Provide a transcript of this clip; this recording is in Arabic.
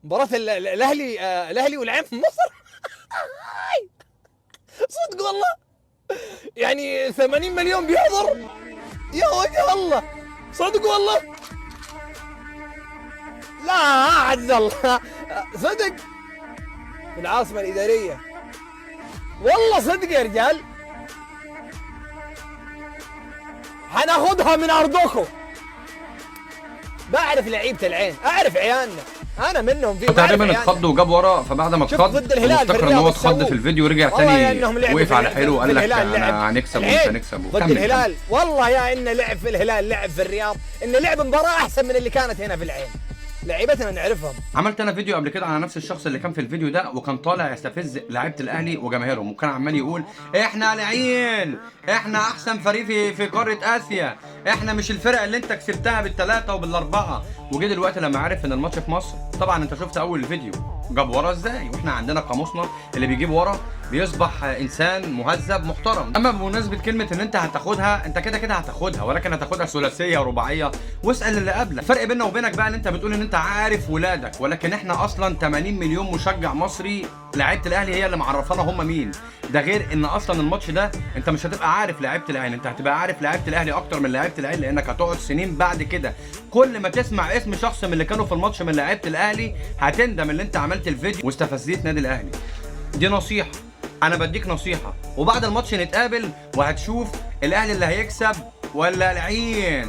مباراة الاهلي والعين في مصر. صدق والله، يعني 80 مليون بيحضر. يا وجه الله، صدق والله. لا عز الله، صدق في العاصمة الإدارية، والله صدق يا رجال. حناخدها من أرضكم. بعرف لعيبة العين، أعرف عيالنا، أنا منهم في تقريبا اتخض وجاب ورا، فبعد ما اتخض افتكر ان هو اتخض في الفيديو ورجع تاني وقف على حيله وقال لك انا هنكسب ومش هنكسب. ضد الهلال والله يا إن لعب في الهلال، لعب في الرياض، إن لعب مباراة أحسن من اللي كانت هنا في العين. لعيبتنا نعرفهم. عملت انا فيديو قبل كده على نفس الشخص اللي كان في الفيديو ده، وكان طالع يستفز لعيبه الاهلي وجماهيرهم، وكان عمال يقول احنا العين، احنا احسن فريق في قاره اسيا، احنا مش الفرق اللي انت كسبتها بالثلاثه وبالاربعه. وجه دلوقتي لما عرف ان الماتش في مصر، طبعا انت شفت اول الفيديو جاب ورا ازاي، واحنا عندنا قاموسنا اللي بيجيب ورا بيصبح انسان مهذب محترم. اما بمناسبه كلمه ان انت هتاخدها، انت كده كده هتاخدها، ولكن هتاخدها ثلاثيه رباعيه، واسال اللي قبلك. الفرق بيننا وبينك بقى ان انت بتقول ان انت عارف ولادك، ولكن احنا اصلا 80 مليون مشجع مصري، لعيبه الاهلي هي اللي معرفانا هم مين. ده غير ان اصلا الماتش ده انت مش هتبقى عارف لعيبه الاهلي، انت هتبقى عارف لعيبه الاهلي اكتر من لعيبه الاهلي، لانك هتقعد سنين بعد كده كل ما تسمع اسم شخص من اللي كانوا في الماتش من لعيبه الاهلي هتندم ان انت عملت الفيديو واستفزيت نادي الاهلي. دي نصيحه، انا بديك نصيحه، وبعد الماتش نتقابل وهتشوف الاهلي اللي هيكسب ولا العين.